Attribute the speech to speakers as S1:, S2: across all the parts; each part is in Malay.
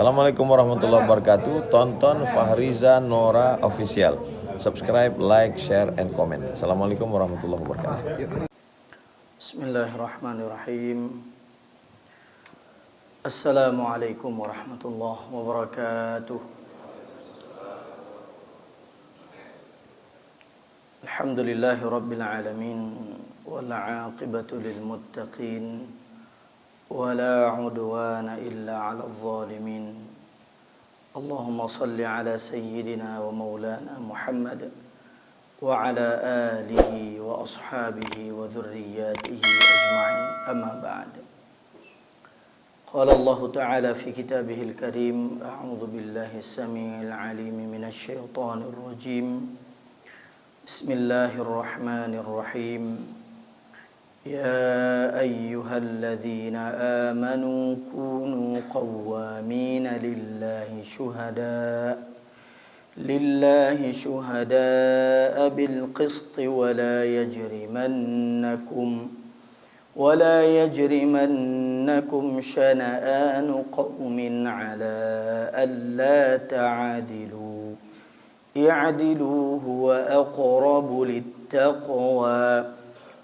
S1: Assalamualaikum warahmatullahi wabarakatuh. Tonton Fahriza Nora Official. Subscribe, like, share, and comment. Assalamualaikum warahmatullahi wabarakatuh.
S2: Bismillahirrahmanirrahim. Assalamualaikum warahmatullahi wabarakatuh. Alhamdulillahi rabbil alamin. Wal aqibatu lil muttaqin. ولا عدوان إلا على الظالمين اللهم صل على سيدنا ومولانا محمد وعلى آله وأصحابه وذرياته أجمعين أما بعد قال الله تعالى في كتابه الكريم أعوذ بالله السميع العليم من الشيطان الرجيم بسم الله الرحمن الرحيم يا أيها الذين آمنوا كونوا قوامين لله شهداء بالقسط ولا يجرمنكم شنآن قوم على ألا تعدلوا اعدلوا هو أقرب للتقوى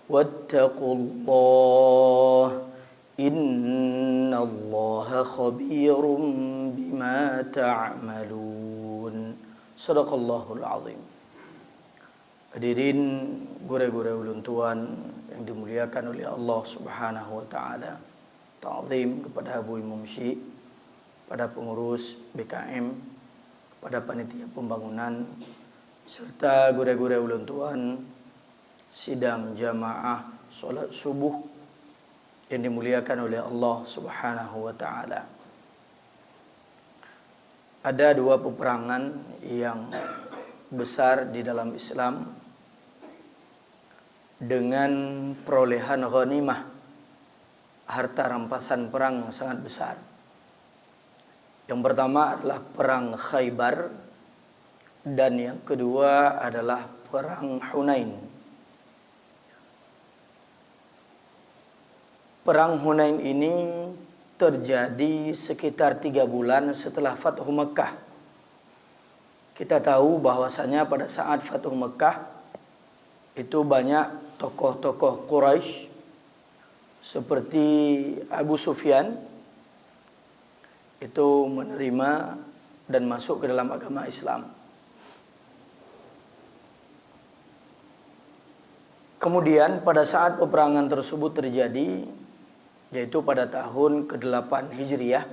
S2: واتقوا الله إن الله خبير بما تعملون Sadaqallahul azim. Hadirin gure-gure ulun tuan yang dimuliakan oleh Allah Subhanahu wa taala. Ta'zim kepada Abu Imam Syekh, pada pengurus BKM, pada panitia pembangunan serta gure-gure ulun tuan sidang jamaah salat subuh yang dimuliakan oleh Allah Subhanahu wa taala. Ada dua peperangan yang besar di dalam Islam dengan perolehan ghanimah, harta rampasan perang yang sangat besar. Yang pertama adalah perang Khaybar dan yang kedua adalah perang Hunain. Perang Hunain ini terjadi sekitar 3 bulan setelah Fathu Mekah. Kita tahu bahwasanya pada saat Fathu Mekah itu banyak tokoh-tokoh Quraisy seperti Abu Sufyan itu menerima dan masuk ke dalam agama Islam. Kemudian pada saat peperangan tersebut terjadi, yaitu pada tahun ke-8 Hijriah,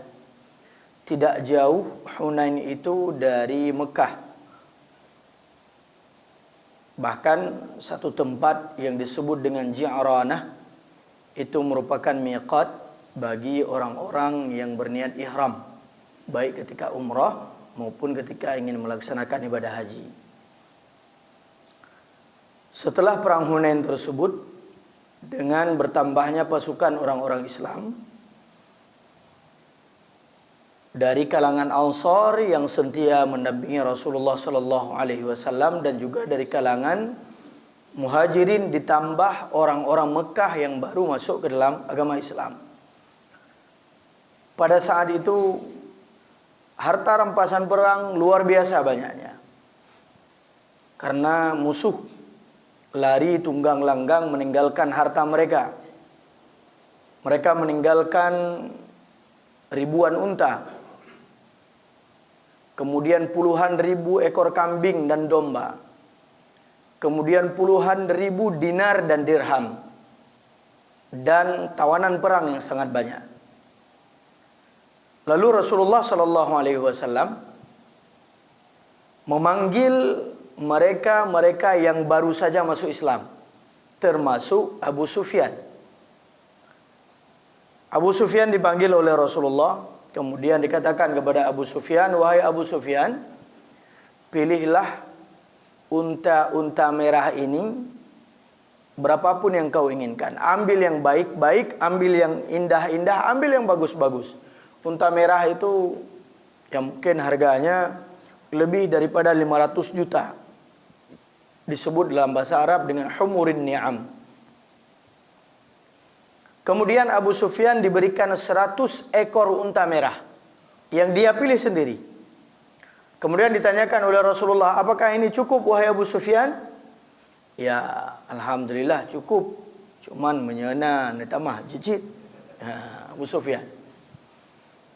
S2: tidak jauh Hunain itu dari Mekah. Bahkan satu tempat yang disebut dengan Ji'ranah itu merupakan miqat bagi orang-orang yang berniat ihram, baik ketika umrah maupun ketika ingin melaksanakan ibadah haji. Setelah perang Hunain tersebut, dengan bertambahnya pasukan orang-orang Islam dari kalangan Ansar yang setia mendampingi Rasulullah sallallahu alaihi wasallam dan juga dari kalangan Muhajirin ditambah orang-orang Mekah yang baru masuk ke dalam agama Islam. Pada saat itu harta rampasan perang luar biasa banyaknya. Karena musuh lari tunggang langgang meninggalkan harta mereka. Mereka meninggalkan ribuan unta, kemudian puluhan ribu ekor kambing dan domba, kemudian puluhan ribu dinar dan dirham, dan tawanan perang yang sangat banyak. Lalu Rasulullah sallallahu alaihi wasallam memanggil mereka yang baru saja masuk Islam, termasuk Abu Sufyan. Abu Sufyan dipanggil oleh Rasulullah, kemudian dikatakan kepada Abu Sufyan, "Wahai Abu Sufyan, pilihlah unta-unta merah ini berapapun yang kau inginkan. Ambil yang baik-baik, ambil yang indah-indah, ambil yang bagus-bagus." Unta merah itu yang mungkin harganya lebih daripada 500 juta. Disebut dalam bahasa Arab dengan humurin ni'am. Kemudian Abu Sufyan diberikan 100 ekor unta merah yang dia pilih sendiri. Kemudian ditanyakan oleh Rasulullah, apakah ini cukup wahai Abu Sufyan? Ya, alhamdulillah cukup. Cuman menyena netamah jijit. Abu Sufyan.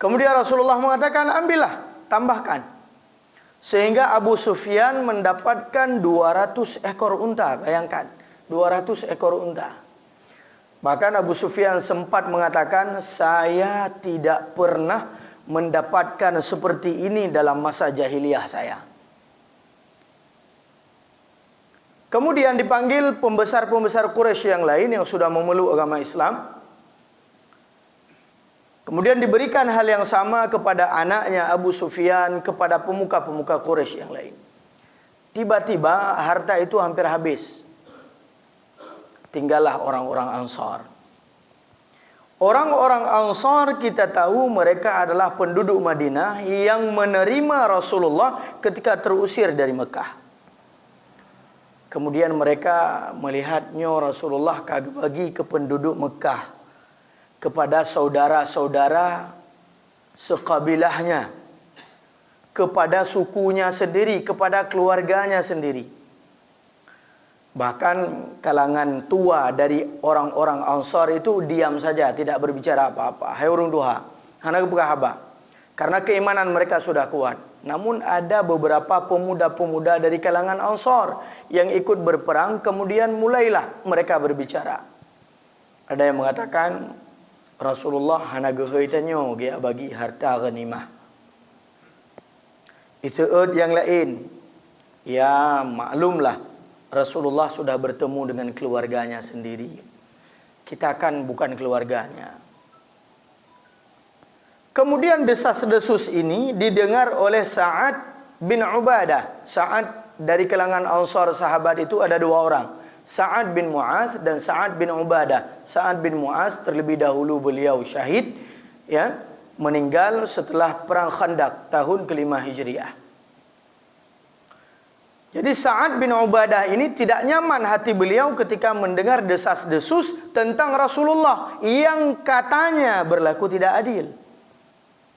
S2: Kemudian Rasulullah mengatakan, ambillah, tambahkan. Sehingga Abu Sufyan mendapatkan 200 ekor unta. Bayangkan, 200 ekor unta. Bahkan Abu Sufyan sempat mengatakan, saya tidak pernah mendapatkan seperti ini dalam masa jahiliyah saya. Kemudian dipanggil pembesar-pembesar Quraisy yang lain yang sudah memeluk agama Islam. Kemudian diberikan hal yang sama kepada anaknya Abu Sufyan, kepada pemuka-pemuka Quraisy yang lain. Tiba-tiba harta itu hampir habis. Tinggallah orang-orang Ansar. Orang-orang Ansar kita tahu mereka adalah penduduk Madinah yang menerima Rasulullah ketika terusir dari Mekah. Kemudian mereka melihatnya Rasulullah kagak bagi ke penduduk Mekah, kepada saudara-saudara sekabilahnya, kepada sukunya sendiri, kepada keluarganya sendiri. Bahkan kalangan tua dari orang-orang Ansar itu diam saja, tidak berbicara apa-apa. Hai urung duha, hana kepekahaba. Karena keimanan mereka sudah kuat. Namun ada beberapa pemuda-pemuda dari kalangan Ansar yang ikut berperang, kemudian mulailah mereka berbicara. Ada yang mengatakan, Rasulullah hana geheitannya dia bagi harta ghanimah. Iseud yang lain, ya maklumlah Rasulullah sudah bertemu dengan keluarganya sendiri. Kita kan bukan keluarganya. Kemudian desas-desus ini didengar oleh Sa'ad bin Ubadah. Sa'ad dari kalangan Ansar sahabat itu ada dua orang. Sa'ad bin Mu'adz dan Sa'ad bin Ubadah. Sa'ad bin Mu'adz terlebih dahulu beliau syahid, ya, meninggal setelah perang Khandaq tahun ke-5 Hijriah. Jadi Sa'ad bin Ubadah ini tidak nyaman hati beliau ketika mendengar desas-desus tentang Rasulullah yang katanya berlaku tidak adil.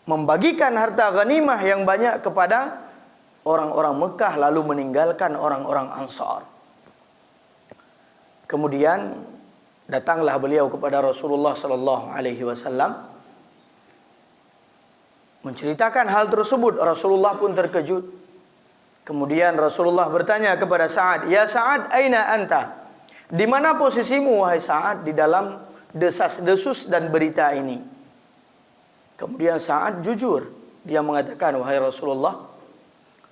S2: Membagikan harta ghanimah yang banyak kepada orang-orang Mekah lalu meninggalkan orang-orang Ansar. Kemudian datanglah beliau kepada Rasulullah sallallahu alaihi wasallam menceritakan hal tersebut. Rasulullah pun terkejut. Kemudian Rasulullah bertanya kepada Sa'ad, "Ya Sa'ad, aina anta?" Di mana posisimu wahai Sa'ad di dalam desas-desus dan berita ini? Kemudian Sa'ad jujur. Dia mengatakan, "Wahai Rasulullah,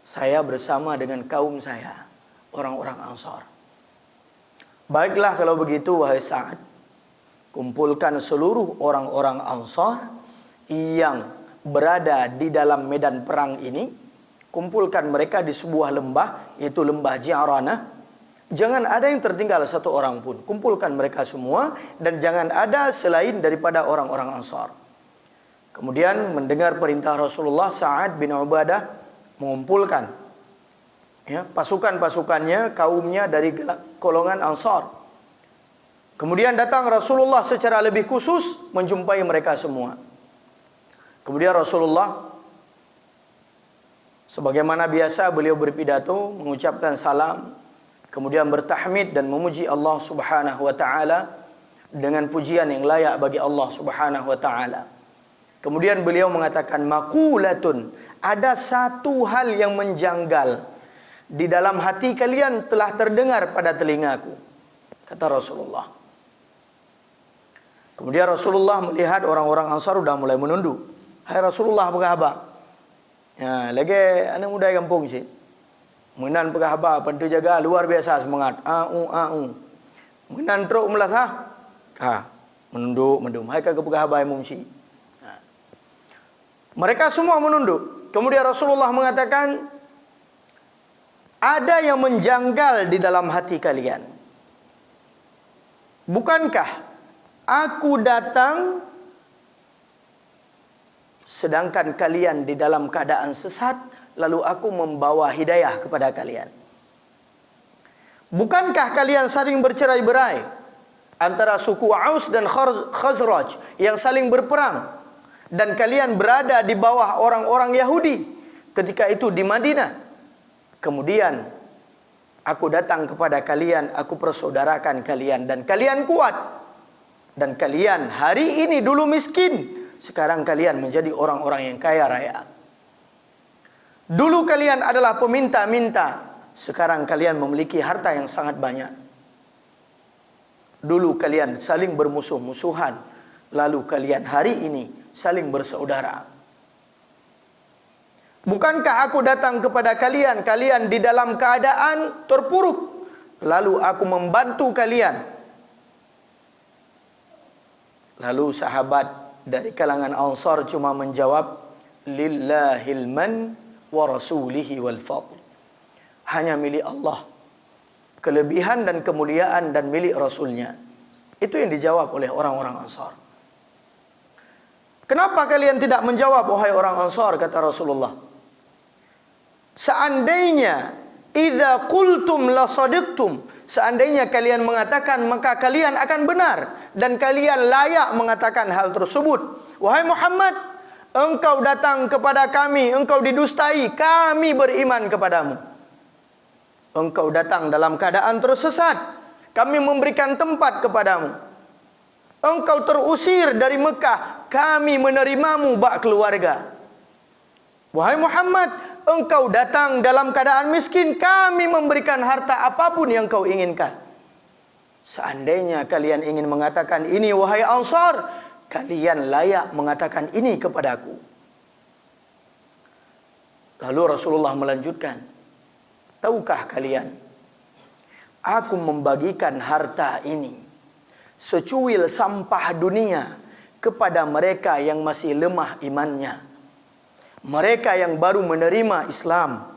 S2: saya bersama dengan kaum saya, orang-orang Ansar." "Baiklah kalau begitu wahai Sa'ad, kumpulkan seluruh orang-orang Ansar yang berada di dalam medan perang ini. Kumpulkan mereka di sebuah lembah, yaitu lembah Ji'ranah. Jangan ada yang tertinggal satu orang pun. Kumpulkan mereka semua dan jangan ada selain daripada orang-orang Ansar." Kemudian mendengar perintah Rasulullah, Sa'ad bin Ubadah mengumpulkan, ya, pasukan-pasukannya, kaumnya dari golongan Ansar. Kemudian datang Rasulullah secara lebih khusus menjumpai mereka semua. Kemudian Rasulullah sebagaimana biasa beliau berpidato, mengucapkan salam, kemudian bertahmid dan memuji Allah Subhanahu wa taala dengan pujian yang layak bagi Allah Subhanahu wa taala. Kemudian beliau mengatakan, "Maqulatun, ada satu hal yang menjanggal di dalam hati kalian telah terdengar pada telingaku," kata Rasulullah. Kemudian Rasulullah melihat orang-orang Ansar sudah mulai menunduk. "Hai Rasulullah, apa khabar?" Ya, lagi anak muda kampung sih. Menan apa khabar? Pentu jaga luar biasa semangat. Menan truk melatah. Menunduk. Hai kagak apa khabar mumsi. Mereka semua menunduk. Kemudian Rasulullah mengatakan, "Ada yang menjanggal di dalam hati kalian. Bukankah aku datang sedangkan kalian di dalam keadaan sesat, lalu aku membawa hidayah kepada kalian? Bukankah kalian saling bercerai-berai antara suku Aus dan Khazraj yang saling berperang? dan kalian berada di bawah orang-orang Yahudi ketika itu di Madinah. Kemudian aku datang kepada kalian, aku persaudarakan kalian dan kalian kuat. Dan kalian hari ini dulu miskin, sekarang kalian menjadi orang-orang yang kaya raya. Dulu kalian adalah peminta-minta, sekarang kalian memiliki harta yang sangat banyak. Dulu kalian saling bermusuh-musuhan, lalu kalian hari ini saling bersaudara. Bukankah aku datang kepada kalian, kalian di dalam keadaan terpuruk, lalu aku membantu kalian. Lalu sahabat dari kalangan Ansar cuma menjawab, lillahil man wa rasulihi wal fadl. Hanya milik Allah kelebihan dan kemuliaan dan milik Rasulnya. Itu yang dijawab oleh orang-orang Ansar. Kenapa kalian tidak menjawab, wahai orang Ansar, kata Rasulullah. Seandainya idza qultum la sadiqtum, seandainya kalian mengatakan maka kalian akan benar dan kalian layak mengatakan hal tersebut. Wahai Muhammad, engkau datang kepada kami, engkau didustai, kami beriman kepadamu. Engkau datang dalam keadaan tersesat, kami memberikan tempat kepadamu. Engkau terusir dari Mekah, kami menerimamu bak keluarga. Wahai Muhammad, engkau datang dalam keadaan miskin, kami memberikan harta apapun yang kau inginkan. Seandainya kalian ingin mengatakan ini, wahai Ansar, kalian layak mengatakan ini kepadaku. Lalu Rasulullah melanjutkan, tahukah kalian, aku membagikan harta ini secuil sampah dunia kepada mereka yang masih lemah imannya, mereka yang baru menerima Islam.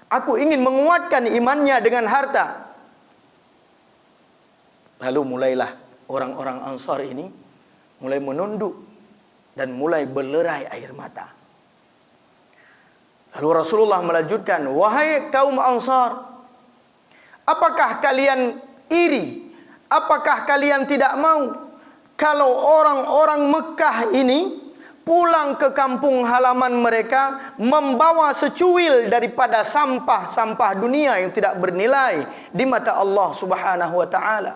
S2: Aku ingin menguatkan imannya dengan harta. Lalu mulailah orang-orang Ansar ini mulai menunduk dan mulai berlerai air mata. Lalu Rasulullah melanjutkan, wahai kaum Ansar, apakah kalian iri? Apakah kalian tidak mau kalau orang-orang Mekah ini pulang ke kampung halaman mereka membawa secuil daripada sampah-sampah dunia yang tidak bernilai di mata Allah Subhanahu wa taala?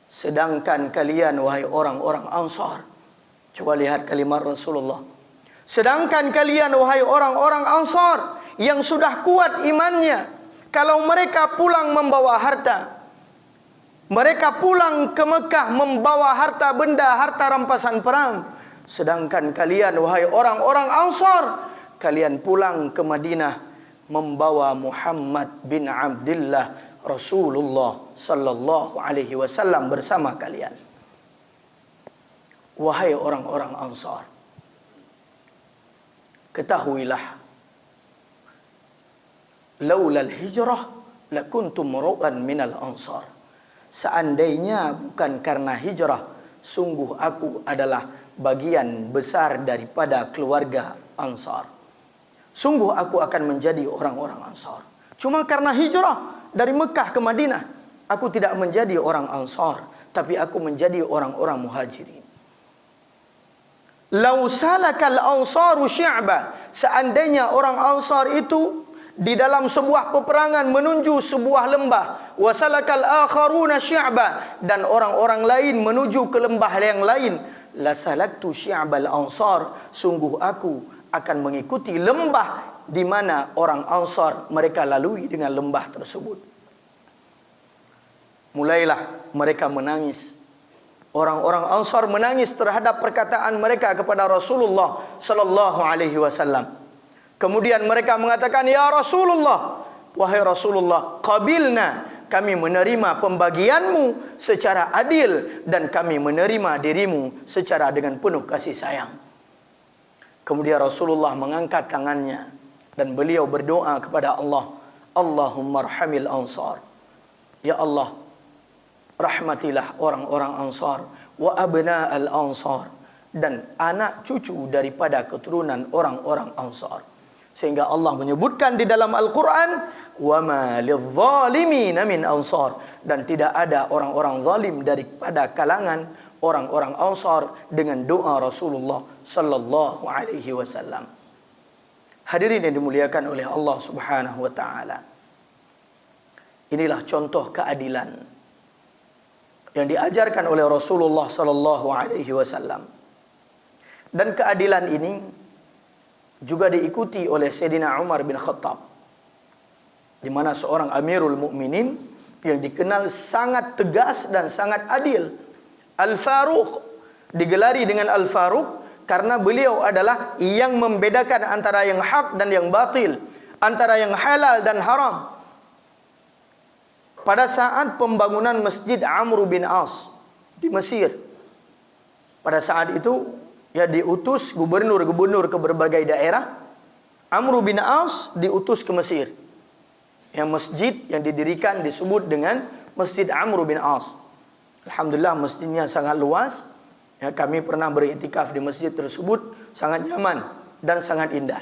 S2: Sedangkan kalian, wahai orang-orang Ansar, coba lihat kalimat Rasulullah. Sedangkan kalian, wahai orang-orang Ansar yang sudah kuat imannya, kalau mereka pulang membawa harta, mereka pulang ke Mekah membawa harta benda, harta rampasan perang. Sedangkan kalian, wahai orang-orang Ansar, kalian pulang ke Madinah membawa Muhammad bin Abdullah Rasulullah sallallahu alaihi wasallam bersama kalian. Wahai orang-orang Ansar, ketahuilah, laulal hijrah lakuntum ru'an minal Ansar. Seandainya bukan karena hijrah, sungguh aku adalah bagian besar daripada keluarga Ansar. Sungguh aku akan menjadi orang-orang Ansar. Cuma karena hijrah dari Mekah ke Madinah, aku tidak menjadi orang Ansar, tapi aku menjadi orang-orang Muhajirin. Lau salakal ansaru syi'ba, seandainya orang Ansar itu di dalam sebuah peperangan menuju sebuah lembah, wasalakal akharuna syi'ba, dan orang-orang lain menuju ke lembah yang lain, lasalaktu syi'bal ansar, sungguh aku akan mengikuti lembah di mana orang Ansar mereka lalui dengan lembah tersebut. Mulailah mereka menangis. Orang-orang Ansar menangis terhadap perkataan mereka kepada Rasulullah sallallahu alaihi wasallam. Kemudian mereka mengatakan, ya Rasulullah, wahai Rasulullah, qabilna, kami menerima pembagianmu secara adil dan kami menerima dirimu secara dengan penuh kasih sayang. Kemudian Rasulullah mengangkat tangannya dan beliau berdoa kepada Allah, Allahumma arhamil ansar. Ya Allah, rahmatilah orang-orang Ansar, wa abna al-ansar, dan anak cucu daripada keturunan orang-orang Ansar. Sehingga Allah menyebutkan di dalam Al-Quran, وَمَا لِلظَّالِمِينَ مِنْ أَنْصَارٍ, dan tidak ada orang-orang zalim daripada kalangan orang-orang Ansar dengan doa Rasulullah sallallahu alaihi wasallam. Hadirin yang dimuliakan oleh Allah Subhanahu wa taala. Inilah contoh keadilan yang diajarkan oleh Rasulullah sallallahu alaihi wasallam. Dan keadilan ini juga diikuti oleh Sayyidina Umar bin Khattab, di mana seorang Amirul Mukminin yang dikenal sangat tegas dan sangat adil. Al-Faruq, digelari dengan Al-Faruq karena beliau adalah yang membedakan antara yang hak dan yang batil, antara yang halal dan haram. Pada saat pembangunan Masjid Amr bin As di Mesir, pada saat itu diutus gubernur-gubernur ke berbagai daerah. Amr bin As diutus ke Mesir. Yang masjid yang didirikan disebut dengan Masjid Amr bin As. Alhamdulillah masjidnya sangat luas. Kami pernah beriktikaf di masjid tersebut, sangat nyaman dan sangat indah.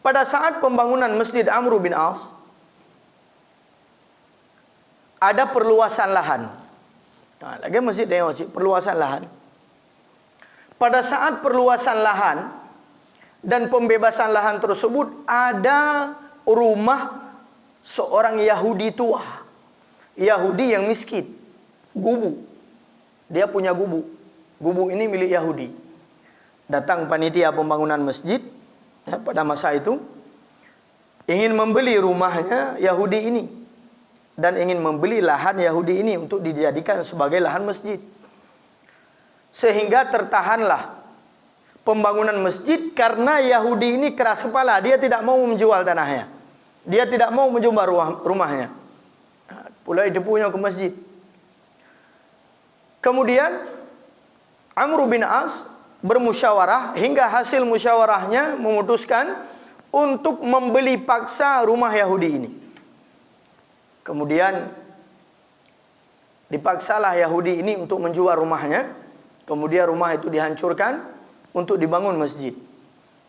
S2: Pada saat pembangunan Masjid Amr bin As, ada perluasan lahan. Lagi masjid tengok perluasan lahan. Pada saat perluasan lahan dan pembebasan lahan tersebut, ada rumah seorang Yahudi tua. Yahudi yang miskin. Gubu. Dia punya gubu. Gubu ini milik Yahudi. Datang panitia pembangunan masjid pada masa itu, ingin membeli rumahnya Yahudi ini dan ingin membeli lahan Yahudi ini untuk dijadikan sebagai lahan masjid. Sehingga tertahanlah pembangunan masjid karena Yahudi ini keras kepala. Dia tidak mau menjual tanahnya. Dia tidak mau menjual rumahnya. Pulai depunya ke masjid. Kemudian Amr bin As bermusyawarah, hingga hasil musyawarahnya memutuskan untuk membeli paksa rumah Yahudi ini. Kemudian dipaksalah Yahudi ini untuk menjual rumahnya. Kemudian rumah itu dihancurkan untuk dibangun masjid.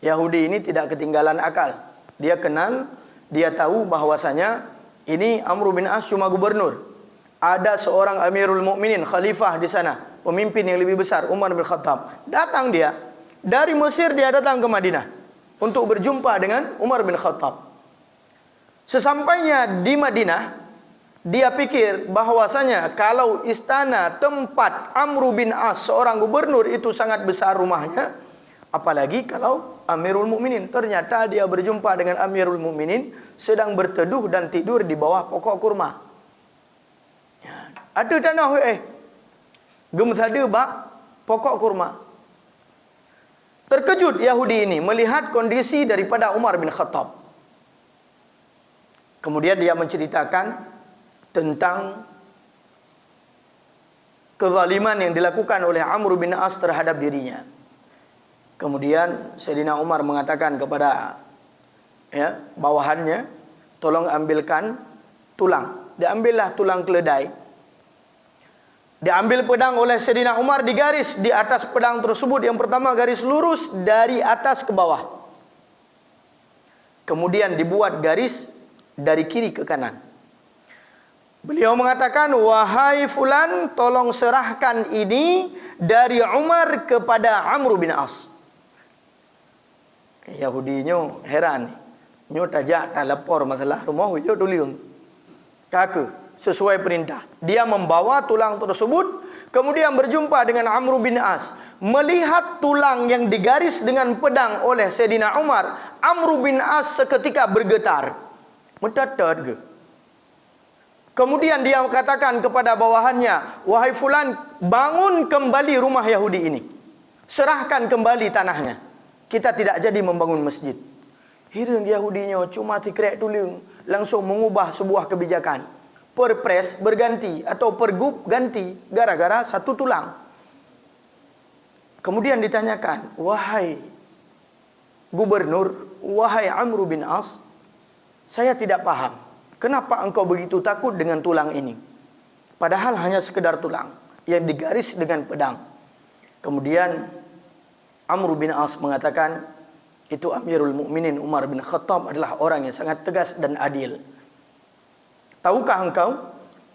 S2: Yahudi ini tidak ketinggalan akal. Dia kenal, dia tahu bahwasanya ini Amr bin As cuma gubernur. Ada seorang Amirul Mukminin, khalifah di sana, pemimpin yang lebih besar, Umar bin Khattab. Datang dia dari Mesir, dia datang ke Madinah untuk berjumpa dengan Umar bin Khattab. Sesampainya di Madinah, dia pikir bahwasanya kalau istana tempat Amr bin As seorang gubernur itu sangat besar rumahnya, apalagi kalau Amirul Mukminin. Ternyata dia berjumpa dengan Amirul Mukminin sedang berteduh dan tidur di bawah pokok kurma. Ada tanah gemsada bak pokok kurma. Terkejut Yahudi ini melihat kondisi daripada Umar bin Khattab. Kemudian dia menceritakan tentang kezaliman yang dilakukan oleh Amr bin As terhadap dirinya. Kemudian Sayyidina Umar mengatakan kepada bawahannya, tolong ambilkan tulang. Diambillah tulang keledai. Diambil pedang oleh Sayyidina Umar, digaris di atas pedang tersebut. Yang pertama garis lurus dari atas ke bawah. Kemudian dibuat garis dari kiri ke kanan. Beliau mengatakan, wahai fulan, tolong serahkan ini dari Umar kepada Amr bin As. Yahudinya heran. Nyo tajak tak lapor masalah rumah hujung dulu. Kakak sesuai perintah. Dia membawa tulang tersebut, kemudian berjumpa dengan Amr bin As. Melihat tulang yang digaris dengan pedang oleh Sayyidina Umar, Amr bin As seketika bergetar. Mendadak ke? Kemudian dia katakan kepada bawahannya, wahai fulan, bangun kembali rumah Yahudi ini. Serahkan kembali tanahnya. Kita tidak jadi membangun masjid. Hirang Yahudinya cuma tikrek tulang, langsung mengubah sebuah kebijakan. Perpres berganti atau pergub ganti gara-gara satu tulang. Kemudian ditanyakan, wahai gubernur, wahai Amr bin As, saya tidak paham, kenapa engkau begitu takut dengan tulang ini? Padahal hanya sekedar tulang yang digaris dengan pedang. Kemudian Amr bin As mengatakan, itu Amirul Mukminin Umar bin Khattab adalah orang yang sangat tegas dan adil. Tahukah engkau,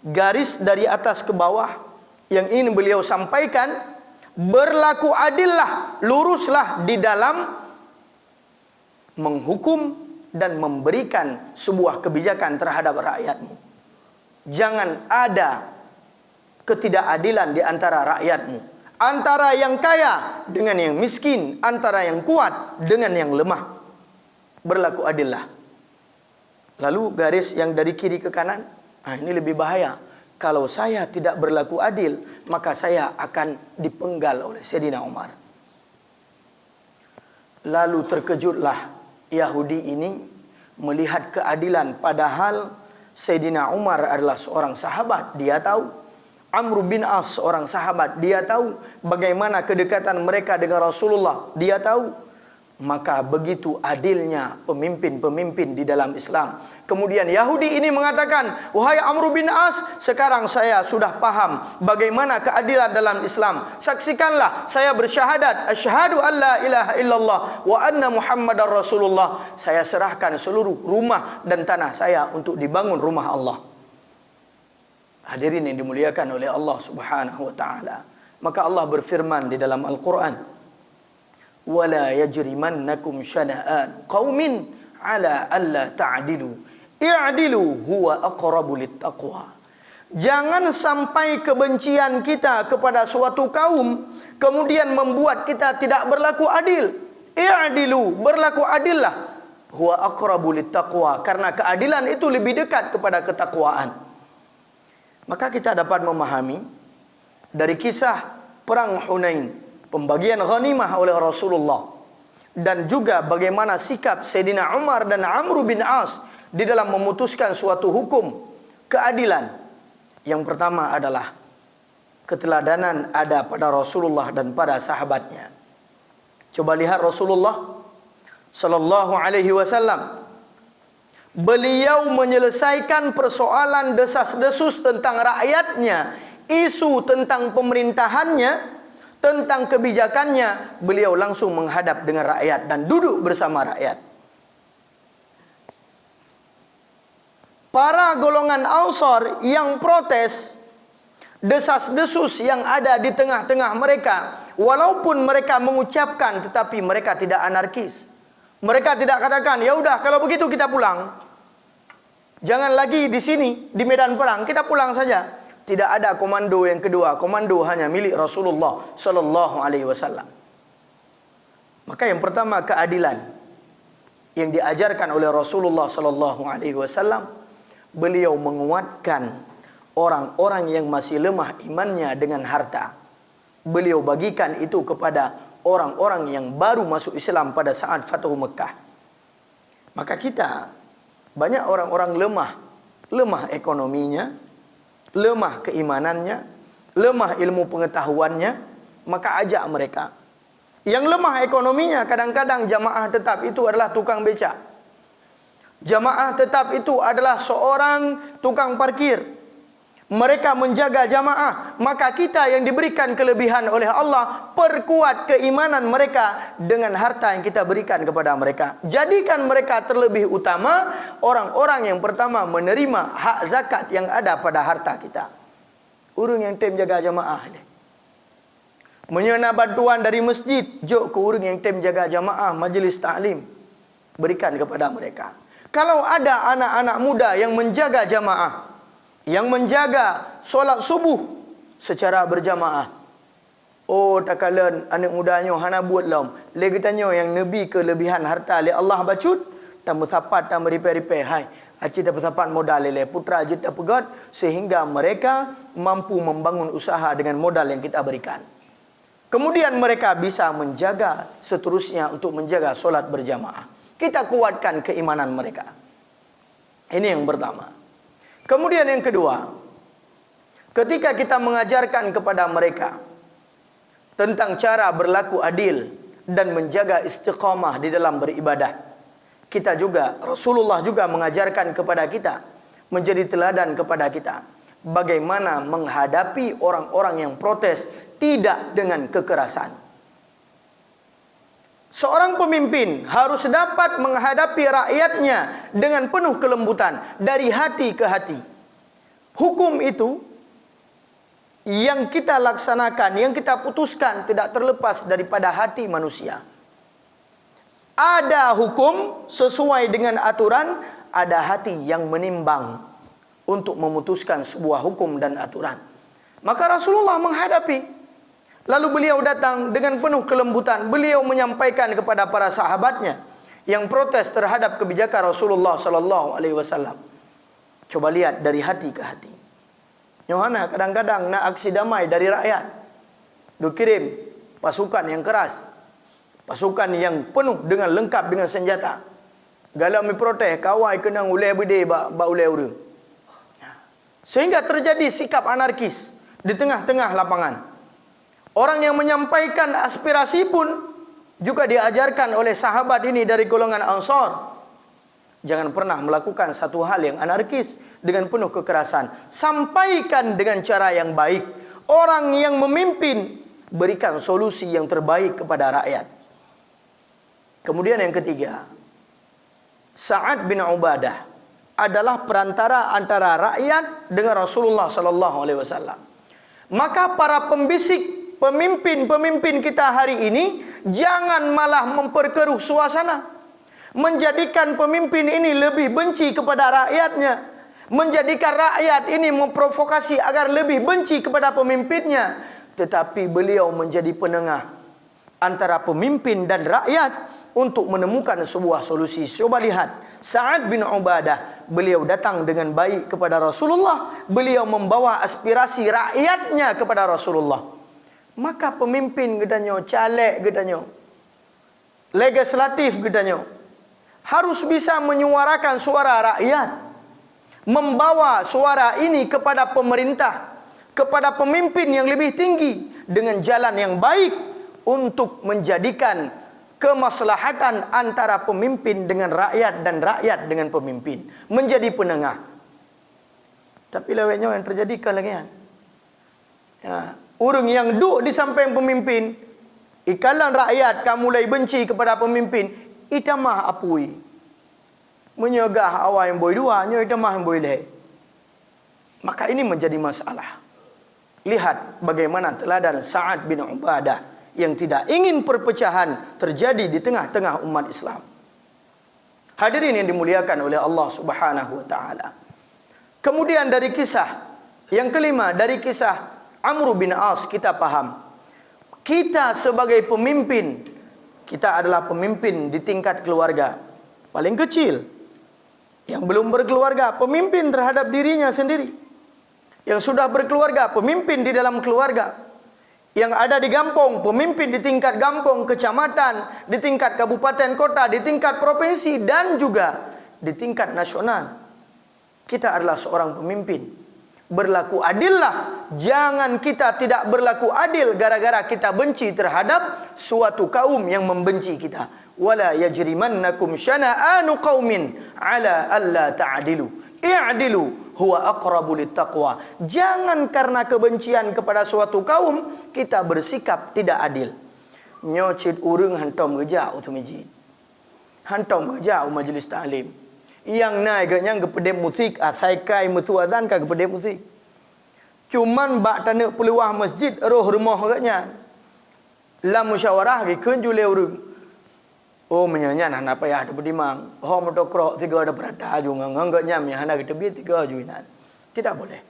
S2: garis dari atas ke bawah yang ingin beliau sampaikan, berlaku adillah, luruslah di dalam menghukum dan memberikan sebuah kebijakan terhadap rakyatmu. Jangan ada ketidakadilan di antara rakyatmu, antara yang kaya dengan yang miskin, antara yang kuat dengan yang lemah. Berlaku adillah. Lalu garis yang dari kiri ke kanan, ini lebih bahaya. Kalau saya tidak berlaku adil, maka saya akan dipenggal oleh Sayyidina Umar. Lalu terkejutlah Yahudi ini melihat keadilan, padahal Sayyidina Umar adalah seorang sahabat, dia tahu. Amr bin As seorang sahabat, dia tahu bagaimana kedekatan mereka dengan Rasulullah, dia tahu. Maka begitu adilnya pemimpin-pemimpin di dalam Islam. Kemudian Yahudi ini mengatakan, wahai Amr bin As, sekarang saya sudah paham bagaimana keadilan dalam Islam. Saksikanlah, saya bersyahadat, asyhadu an la ilaha illallah wa anna Muhammadar Rasulullah. Saya serahkan seluruh rumah dan tanah saya untuk dibangun rumah Allah. Hadirin yang dimuliakan oleh Allah Subhanahu wa taala. Maka Allah berfirman di dalam Al-Qur'an, wala yajrimannakum syana'an qaumin ala alla ta'dilu i'dilu huwa aqrabu littaqwa. Jangan sampai kebencian kita kepada suatu kaum kemudian membuat kita tidak berlaku adil. I'dilu, berlaku adillah, huwa aqrabu littaqwa, karena keadilan itu lebih dekat kepada ketakwaan. Maka kita dapat memahami dari kisah perang Hunain, pembagian ghanimah oleh Rasulullah, dan juga bagaimana sikap Sayyidina Umar dan Amr bin As di dalam memutuskan suatu hukum keadilan. Yang pertama adalah keteladanan ada pada Rasulullah dan para sahabatnya. Coba lihat Rasulullah sallallahu alaihi wasallam. Beliau menyelesaikan persoalan desas-desus tentang rakyatnya, isu tentang pemerintahannya, tentang kebijakannya, beliau langsung menghadap dengan rakyat dan duduk bersama rakyat. Para golongan Ansar yang protes desas-desus yang ada di tengah-tengah mereka, walaupun mereka mengucapkan, tetapi mereka tidak anarkis. Mereka tidak katakan, ya udah kalau begitu kita pulang. Jangan lagi di sini di medan perang, kita pulang saja. Tidak ada komando yang kedua, komando hanya milik Rasulullah sallallahu alaihi wasallam. Maka yang pertama keadilan yang diajarkan oleh Rasulullah sallallahu alaihi wasallam, beliau menguatkan orang-orang yang masih lemah imannya dengan harta. Beliau bagikan itu kepada orang-orang yang baru masuk Islam pada saat Fathu Mekah. Maka kita banyak orang-orang lemah ekonominya, lemah keimanannya, lemah ilmu pengetahuannya, maka ajak mereka. Yang lemah ekonominya, kadang-kadang jamaah tetap itu adalah tukang becak. Jamaah tetap itu adalah seorang tukang parkir. Mereka menjaga jamaah, maka kita yang diberikan kelebihan oleh Allah, perkuat keimanan mereka dengan harta yang kita berikan kepada mereka. Jadikan mereka terlebih utama, orang-orang yang pertama menerima hak zakat yang ada pada harta kita. Urung yang tim jaga jamaah ni. Menyena bantuan dari masjid, jok ke urung yang tim jaga jamaah, majlis ta'lim, berikan kepada mereka. Kalau ada anak-anak muda yang menjaga jamaah, yang menjaga solat subuh secara berjamaah. Oh, takalan anak mudanya hana buat lam. Lagi tanya yang Nabi kelebihan harta le Allah bacut, tam sapat tam repair-repair hai. Aci dapat sapat modal le putra ajit dapat sehingga mereka mampu membangun usaha dengan modal yang kita berikan. Kemudian mereka bisa menjaga seterusnya untuk menjaga solat berjamaah. Kita kuatkan keimanan mereka. Ini yang pertama. Kemudian yang kedua, ketika kita mengajarkan kepada mereka tentang cara berlaku adil dan menjaga istiqamah di dalam beribadah, kita juga, Rasulullah juga mengajarkan kepada kita, menjadi teladan kepada kita, bagaimana menghadapi orang-orang yang protes tidak dengan kekerasan. Seorang pemimpin harus dapat menghadapi rakyatnya dengan penuh kelembutan dari hati ke hati. Hukum itu yang kita laksanakan, yang kita putuskan tidak terlepas daripada hati manusia. Ada hukum sesuai dengan aturan, ada hati yang menimbang untuk memutuskan sebuah hukum dan aturan. Maka Rasulullah menghadapi. Lalu beliau datang dengan penuh kelembutan. Beliau menyampaikan kepada para sahabatnya yang protes terhadap kebijakan Rasulullah sallallahu alaihi wasallam. Coba lihat dari hati ke hati. Yohana kadang-kadang nak aksi damai dari rakyat. Dia kirim pasukan yang keras. Pasukan yang penuh dengan lengkap dengan senjata. Galau mi protes, kawai kena ulai bede ba ulai urang. Sehingga terjadi sikap anarkis di tengah-tengah lapangan. Orang yang menyampaikan aspirasi pun juga diajarkan oleh sahabat ini dari golongan Ansar. Jangan pernah melakukan satu hal yang anarkis dengan penuh kekerasan. Sampaikan dengan cara yang baik. Orang yang memimpin berikan solusi yang terbaik kepada rakyat. Kemudian yang ketiga, Sa'ad bin Ubadah adalah perantara antara rakyat dengan Rasulullah sallallahu alaihi wasallam. Maka para pembisik, pemimpin-pemimpin kita hari ini jangan malah memperkeruh suasana, menjadikan pemimpin ini lebih benci kepada rakyatnya, menjadikan rakyat ini memprovokasi agar lebih benci kepada pemimpinnya. Tetapi beliau menjadi penengah antara pemimpin dan rakyat untuk menemukan sebuah solusi. Coba lihat Sa'ad bin Ubadah, beliau datang dengan baik kepada Rasulullah, beliau membawa aspirasi rakyatnya kepada Rasulullah. Maka pemimpin gedanya, caleg gedanya, legislatif gedanya, harus bisa menyuarakan suara rakyat, membawa suara ini kepada pemerintah, kepada pemimpin yang lebih tinggi dengan jalan yang baik untuk menjadikan kemaslahatan antara pemimpin dengan rakyat dan rakyat dengan pemimpin, menjadi penengah. Tapi lewatnya yang terjadi kan lagi kan. Ya, orang yang duduk di samping pemimpin, ikalan rakyat kamu mulai benci kepada pemimpin, itamah apui. Menyegah awal yang boleh dua, nyo itamah yang boleh. Maka ini menjadi masalah. Lihat bagaimana teladan Sa'ad bin Ubadah yang tidak ingin perpecahan terjadi di tengah-tengah umat Islam. Hadirin yang dimuliakan oleh Allah Subhanahu wa taala. Kemudian dari kisah yang kelima, dari kisah Amr bin As kita paham, kita sebagai pemimpin, kita adalah pemimpin di tingkat keluarga paling kecil, yang belum berkeluarga, pemimpin terhadap dirinya sendiri. Yang sudah berkeluarga, pemimpin di dalam keluarga. Yang ada di kampung, pemimpin di tingkat kampung, kecamatan, di tingkat kabupaten kota, di tingkat provinsi, dan juga di tingkat nasional. Kita adalah seorang pemimpin. Berlaku adillah. Jangan kita tidak berlaku adil gara-gara kita benci terhadap suatu kaum yang membenci kita. Wala yajrimannakum syana'anu qaumin ala alla ta'dilu. I'dilu huwa aqrabu littaqwa. Jangan karena kebencian kepada suatu kaum kita bersikap tidak adil. Nyocit urang hantam kerja utu masjid. Hantam kerja majlis taklim. Yang naik ganya gepede musik, asaikai musuadan ka gepede musik. Cuman bak tanah peluah masjid roh rumah ganya. La musyawarah ke kunjule urang. Oh menyanyi nak apa ya ada berdimang. Oh motokro tiga ada berada juga nganggaknya hana kita biar tiga juinan. Tidak boleh.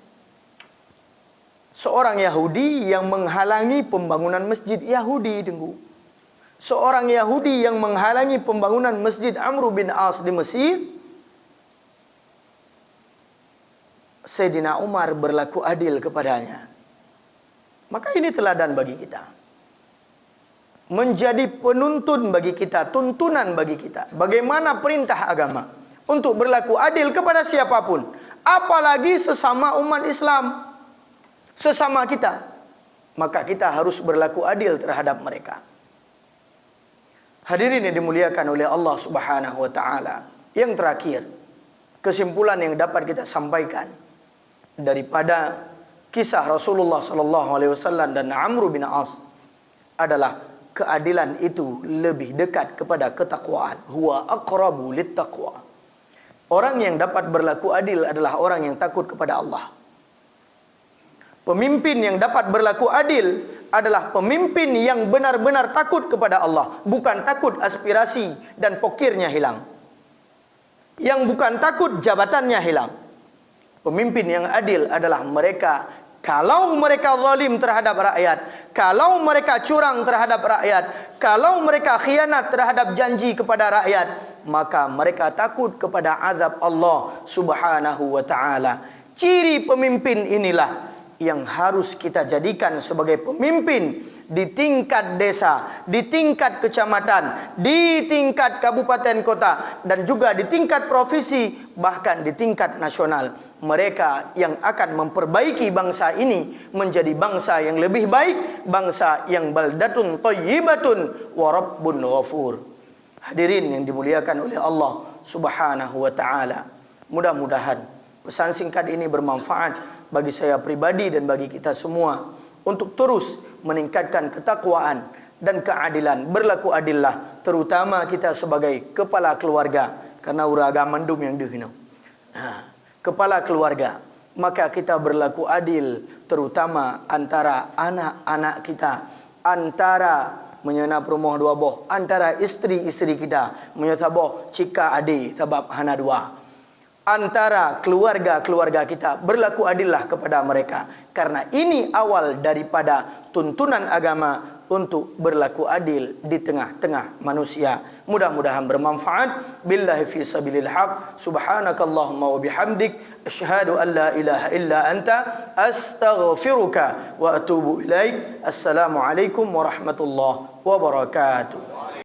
S2: Seorang Yahudi yang menghalangi pembangunan masjid Yahudi tunggu. Seorang Yahudi yang menghalangi pembangunan masjid Amr bin As di Mesir. Sayyidina Umar berlaku adil kepadanya. Maka ini teladan bagi kita. Menjadi penuntun bagi kita, tuntunan bagi kita. Bagaimana perintah agama untuk berlaku adil kepada siapapun, apalagi sesama umat Islam, sesama kita. Maka kita harus berlaku adil terhadap mereka. Hadirin yang dimuliakan oleh Allah Subhanahu wa taala. Yang terakhir, kesimpulan yang dapat kita sampaikan daripada kisah Rasulullah sallallahu alaihi wasallam dan Amr bin As adalah keadilan itu lebih dekat kepada ketakwaan. Huwa aqrabu littaqwa. Orang yang dapat berlaku adil adalah orang yang takut kepada Allah. Pemimpin yang dapat berlaku adil adalah pemimpin yang benar-benar takut kepada Allah, bukan takut aspirasi dan pokirnya hilang. Yang bukan takut jabatannya hilang. Pemimpin yang adil adalah mereka, kalau mereka zalim terhadap rakyat, kalau mereka curang terhadap rakyat, kalau mereka khianat terhadap janji kepada rakyat, maka mereka takut kepada azab Allah Subhanahu wa taala. Ciri pemimpin inilah yang harus kita jadikan sebagai pemimpin di tingkat desa, di tingkat kecamatan, di tingkat kabupaten kota, dan juga di tingkat provinsi, bahkan di tingkat nasional. Mereka yang akan memperbaiki bangsa ini menjadi bangsa yang lebih baik, bangsa yang baldatun thayyibatun wa rabbun ghafur. Hadirin yang dimuliakan oleh Allah Subhanahu wa taala. Mudah-mudahan pesan singkat ini bermanfaat bagi saya pribadi dan bagi kita semua untuk terus meningkatkan ketakwaan dan keadilan. Berlaku adillah, terutama kita sebagai kepala keluarga, karena uraga mandum yang dihina. Kepala keluarga, maka kita berlaku adil terutama antara anak-anak kita, antara menyenap rumah dua boh, antara istri-istri kita menyataboh cika ade sebab hana dua, antara keluarga-keluarga kita, berlaku adillah kepada mereka, karena ini awal daripada tuntunan agama untuk berlaku adil di tengah-tengah manusia. Mudah-mudahan bermanfaat. Billahi fi sabilil haq. Subhanakallahumma wa bihamdik, asyhadu an la ilaha illa anta, astaghfiruka wa atubu ilaik. Assalamualaikum warahmatullahi wabarakatuh.